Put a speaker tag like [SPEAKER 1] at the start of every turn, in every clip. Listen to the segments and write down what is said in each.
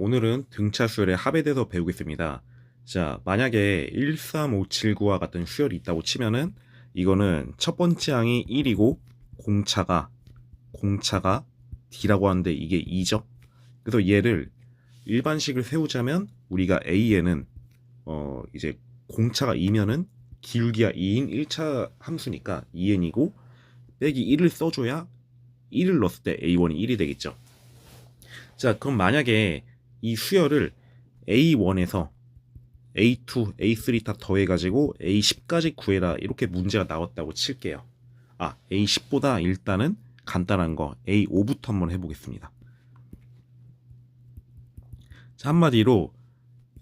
[SPEAKER 1] 오늘은 등차 수열의 합에 대해서 배우겠습니다. 자, 만약에 13579와 같은 수열이 있다고 치면은 이거는 첫 번째 항이 1이고 공차가 D라고 하는데 이게 2죠. 그래서 얘를 일반식을 세우자면 우리가 A에는 이제 공차가 2면은 기울기가 2인 1차 함수니까 2n이고 빼기 1을 써줘야 1을 넣었을 때 A1이 1이 되겠죠. 자, 그럼 만약에 이 수열을 A1에서 A2, A3 다 더해가지고 A10까지 구해라 이렇게 문제가 나왔다고 칠게요. A10보다 일단은 간단한 거 A5부터 한번 해보겠습니다. 자, 한마디로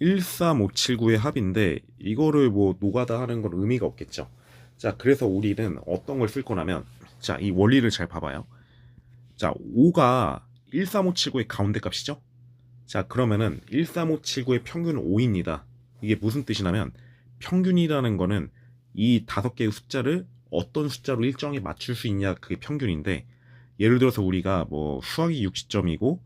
[SPEAKER 1] 13579의 합인데 이거를 뭐 노가다 하는 건 의미가 없겠죠. 자, 그래서 우리는 어떤 걸 쓸 거냐면, 자, 이 원리를 잘 봐봐요. 자, 5가 13579의 가운데 값이죠. 자, 그러면은 13579의 평균은 5입니다. 이게 무슨 뜻이냐면 평균이라는 거는 이 5개의 숫자를 어떤 숫자로 일정에 맞출 수 있냐, 그게 평균인데, 예를 들어서 우리가 뭐 수학이 60점이고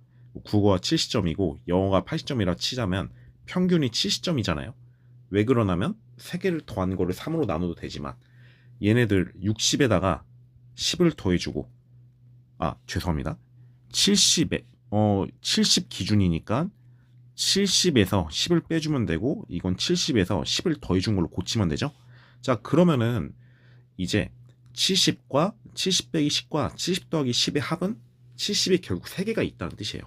[SPEAKER 1] 국어가 70점이고 영어가 80점이라 치자면 평균이 70점이잖아요. 왜 그러냐면 3개를 더한 거를 3으로 나눠도 되지만 얘네들 60에다가 10을 더해주고, 죄송합니다. 70 기준이니까 70에서 10을 빼주면 되고, 이건 70에서 10을 더해준 걸로 고치면 되죠. 자, 그러면은 이제 70과 70 빼기 10과 70 더하기 10의 합은 70이 결국 3개가 있다는 뜻이에요.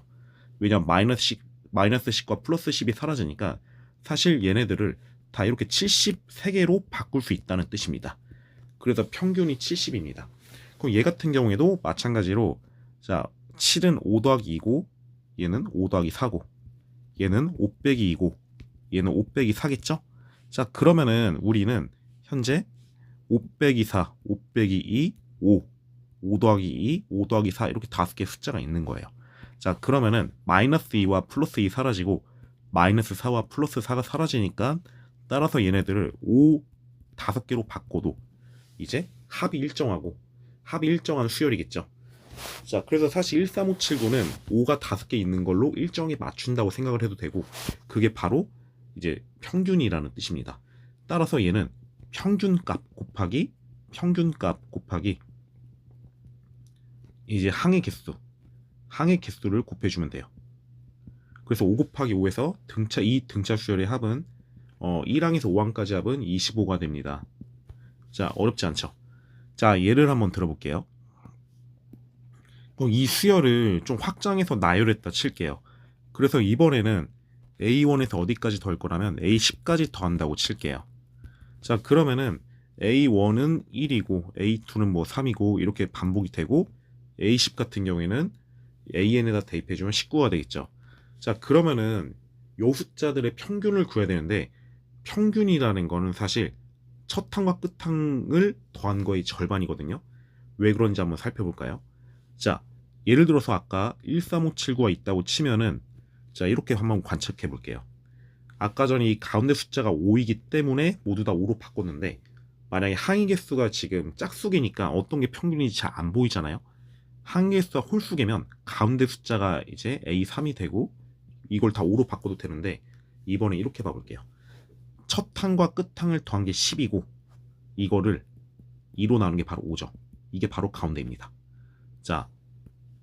[SPEAKER 1] 왜냐면 마이너스 10과 플러스 10이 사라지니까 사실 얘네들을 다 이렇게 73개로 바꿀 수 있다는 뜻입니다. 그래서 평균이 70입니다. 그럼 얘 같은 경우에도 마찬가지로, 자, 7은 5 더하기 2고 얘는 5 더하기 4고 얘는 5 빼기 2고 얘는 5 빼기 4겠죠? 자, 그러면은 우리는 현재 5 빼기 4, 5 빼기 2, 5 더하기 2, 5 더하기 4 이렇게 5개 숫자가 있는 거예요. 자, 그러면은 마이너스 2와 플러스 2 사라지고 마이너스 4와 플러스 4가 사라지니까 따라서 얘네들을 5개로 바꿔도 이제 합이 일정한 수열이겠죠. 자, 그래서 사실 13579는 5가 5개 있는 걸로 일정에 맞춘다고 생각을 해도 되고, 그게 바로 이제 평균이라는 뜻입니다. 따라서 얘는 평균값 곱하기 이제 항의 개수를 곱해주면 돼요. 그래서 5 곱하기 5에서 이 등차 수열의 합은 1항에서 5항까지 합은 25가 됩니다. 자, 어렵지 않죠? 자, 예를 한번 들어볼게요. 이 수열을 좀 확장해서 나열했다 칠게요. 그래서 이번에는 A1에서 어디까지 더할 거라면 A10까지 더한다고 칠게요. 자, 그러면은 A1은 1이고 A2는 뭐 3이고 이렇게 반복이 되고, A10 같은 경우에는 AN에다 대입해주면 19가 되겠죠. 자, 그러면은 요 숫자들의 평균을 구해야 되는데, 평균이라는 거는 사실 첫 항과 끝 항을 더한 거의 절반이거든요. 왜 그런지 한번 살펴볼까요? 자, 예를 들어서 아까 13579가 있다고 치면은, 자, 이렇게 한번 관측해 볼게요. 아까 전에 이 가운데 숫자가 5이기 때문에 모두 다 5로 바꿨는데, 만약에 항의 개수가 지금 짝수개니까 어떤 게 평균인지 잘 안 보이잖아요. 항의 개수가 홀수개면 가운데 숫자가 이제 A3이 되고 이걸 다 5로 바꿔도 되는데, 이번에 이렇게 봐볼게요. 첫 항과 끝 항을 더한 게 10이고 이거를 2로 나누는 게 바로 5죠. 이게 바로 가운데입니다. 자,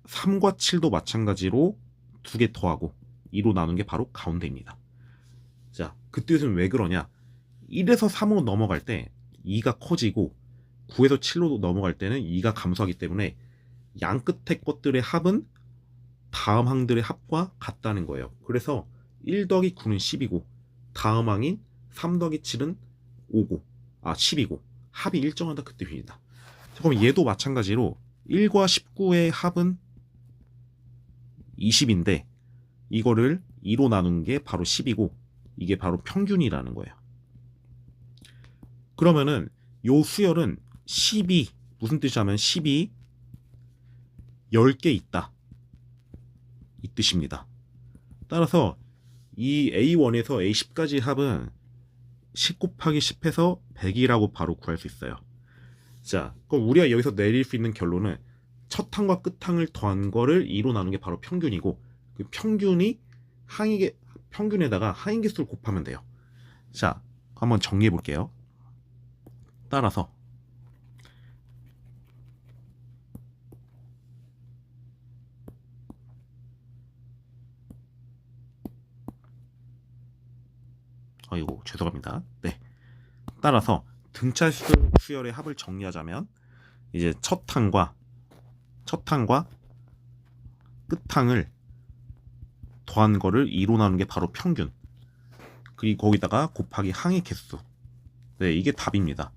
[SPEAKER 1] 3과 7도 마찬가지로 2개 더하고 2로 나누는 게 바로 가운데입니다. 자, 그 뜻은 왜 그러냐? 1에서 3으로 넘어갈 때 2가 커지고 9에서 7로 넘어갈 때는 2가 감소하기 때문에 양 끝의 것들의 합은 다음 항들의 합과 같다는 거예요. 그래서 1 더하기 9는 10이고 다음 항인 3 더하기 7은 10이고 합이 일정하다, 그 뜻입니다. 그럼 얘도 마찬가지로 1과 19의 합은 20인데 이거를 2로 나눈 게 바로 10이고 이게 바로 평균이라는 거예요. 그러면은 요 수열은 10이 무슨 뜻이냐면 10이 10개 있다, 이 뜻입니다. 따라서 이 A1에서 A10까지 합은 10 곱하기 10해서 100이라고 바로 구할 수 있어요. 자, 그럼 우리가 여기서 내릴 수 있는 결론은 첫 항과 끝 항을 더한 거를 2로 나눈 게 바로 평균이고, 그 평균이 평균에다가 하인개수를 곱하면 돼요. 자, 한번 정리해 볼게요. 따라서 아이고 죄송합니다. 네. 따라서 등차 수열의 합을 정리하자면 이제 첫 항과 끝항을 더한 거를 2로 나누는 게 바로 평균. 그리고 거기다가 곱하기 항의 개수. 네, 이게 답입니다.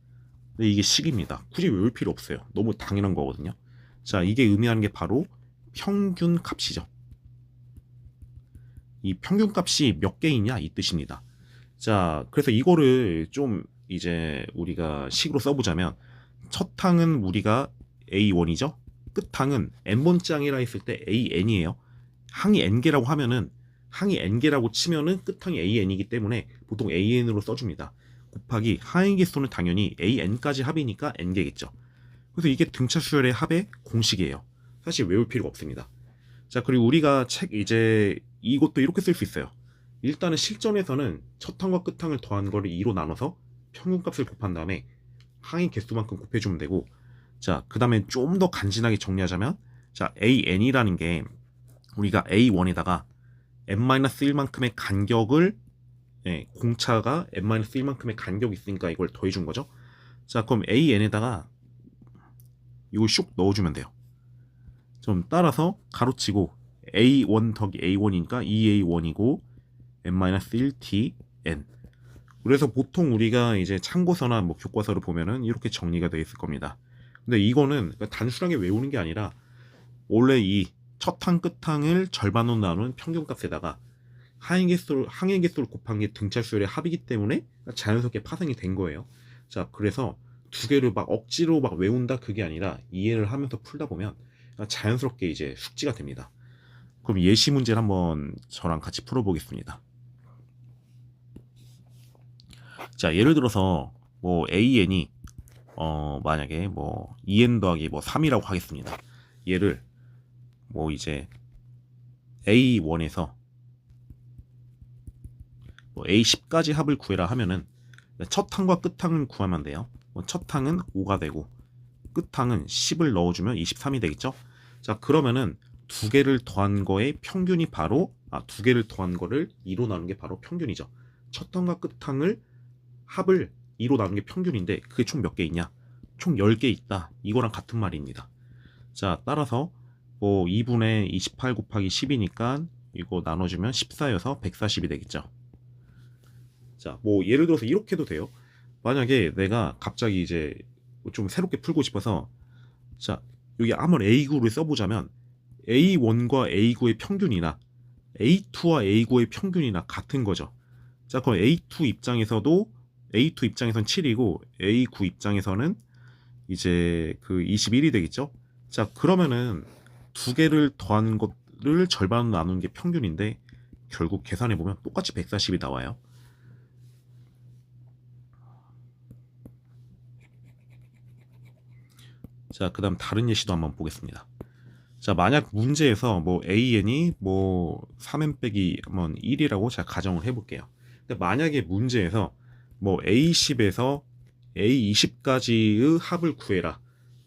[SPEAKER 1] 네, 이게 식입니다. 굳이 외울 필요 없어요. 너무 당연한 거거든요. 자, 이게 의미하는 게 바로 평균 값이죠. 이 평균 값이 몇 개이냐 이 뜻입니다. 자, 그래서 이거를 좀 이제 우리가 식으로 써보자면 첫 항은 우리가 A1이죠. 끝 항은 n번째 항이라 했을 때 AN이에요. 항이 n개라고 하면은 항이 n개라고 치면은 끝 항이 AN이기 때문에 보통 AN으로 써줍니다. 곱하기 항의 개수는 당연히 AN까지 합이니까 n개겠죠. 그래서 이게 등차 수열의 합의 공식이에요. 사실 외울 필요가 없습니다. 자, 그리고 우리가 이제 이것도 이렇게 쓸 수 있어요. 일단은 실전에서는 첫 항과 끝 항을 더한 거를 2로 나눠서 평균값을 곱한 다음에 항의 개수만큼 곱해주면 되고, 자, 그 다음에 좀 더 간지나게 정리하자면, 자, AN이라는 게 우리가 A1에다가 n-1만큼의 간격을, 공차가 n-1만큼의 간격이 있으니까 이걸 더해준 거죠. 자, 그럼 AN에다가 이걸 슉 넣어주면 돼요. 좀 따라서 가로치고 A1 더하기 A1이니까 2A1이고 n-1tn. 그래서 보통 우리가 이제 참고서나 뭐 교과서를 보면은 이렇게 정리가 되어 있을 겁니다. 근데 이거는 단순하게 외우는 게 아니라 원래 이 첫 항 끝항을 절반으로 나눈 평균값에다가 항의 개수를 곱한 게 등차 수열의 합이기 때문에 자연스럽게 파생이 된 거예요. 자, 그래서 두 개를 막 억지로 막 외운다 그게 아니라 이해를 하면서 풀다 보면 자연스럽게 이제 숙지가 됩니다. 그럼 예시 문제를 한번 저랑 같이 풀어보겠습니다. 자, 예를 들어서 뭐 AN이 만약에 뭐 2n 더하기 뭐 3이라고 하겠습니다. 얘를 뭐 이제 A1에서 뭐 A10까지 합을 구해라 하면은 첫 항과 끝 항을 구하면 돼요. 첫 항은 5가 되고 끝 항은 10을 넣어주면 23이 되겠죠. 자, 그러면은 두 개를 더한 거의 평균이 바로 두 개를 더한 거를 2로 나눈 게 바로 평균이죠. 첫 항과 끝 항을 합을 2로 나눈 게 평균인데 그게 총 몇 개 있냐? 총 10개 있다. 이거랑 같은 말입니다. 자, 따라서 뭐 2분의 28 곱하기 10이니까 이거 나눠주면 14여서 140이 되겠죠. 자, 뭐 예를 들어서 이렇게 해도 돼요. 만약에 내가 갑자기 이제 좀 새롭게 풀고 싶어서, 자, 여기 한번 A9를 써보자면 A1과 A9의 평균이나 A2와 A9의 평균이나 같은 거죠. 자, 그럼 A2 입장에서는 7이고 A9 입장에서는 이제 그 21이 되겠죠. 자, 그러면은 두 개를 더한 것을 절반으로 나누는 게 평균인데 결국 계산해보면 똑같이 140이 나와요. 자, 그 다음 다른 예시도 한번 보겠습니다. 자, 만약 문제에서 뭐 AN이 뭐 3n 빼기 1이라고 제가 가정을 해볼게요. 근데 만약에 문제에서 뭐 A10에서 A20까지의 합을 구해라,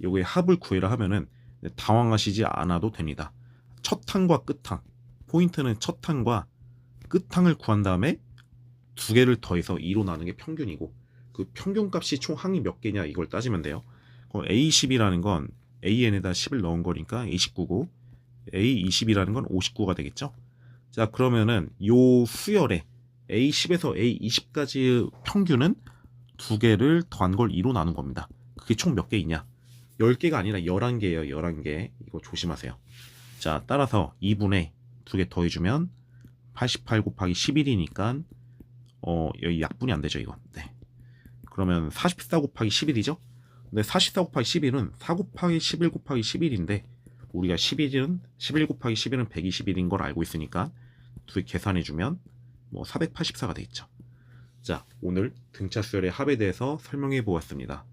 [SPEAKER 1] 요게 합을 구해라 하면은 당황하시지 않아도 됩니다. 첫 항과 끝 항, 포인트는 첫 항과 끝 항을 구한 다음에 두 개를 더해서 2로 나누는 게 평균이고, 그 평균값이 총 항이 몇 개냐 이걸 따지면 돼요. A10이라는 건 AN에다 10을 넣은 거니까 29고 A20이라는 건 59가 되겠죠. 자, 그러면은 요 수열에 A10에서 A20까지의 평균은 두 개를 더한 걸 2로 나눈 겁니다. 그게 총 몇 개 있냐? 10개가 아니라 11개예요. 11개. 이거 조심하세요. 자, 따라서 2분의 두 개 더해주면 88 곱하기 11이니까 여기 약분이 안 되죠, 이건. 네. 그러면 44 곱하기 11이죠? 근데 44 곱하기 11은 4 곱하기 11 곱하기 11인데 우리가 11 곱하기 11은 121인 걸 알고 있으니까 두 개 계산해주면 뭐 484가 되겠죠. 자, 오늘 등차 수열의 합에 대해서 설명해 보았습니다.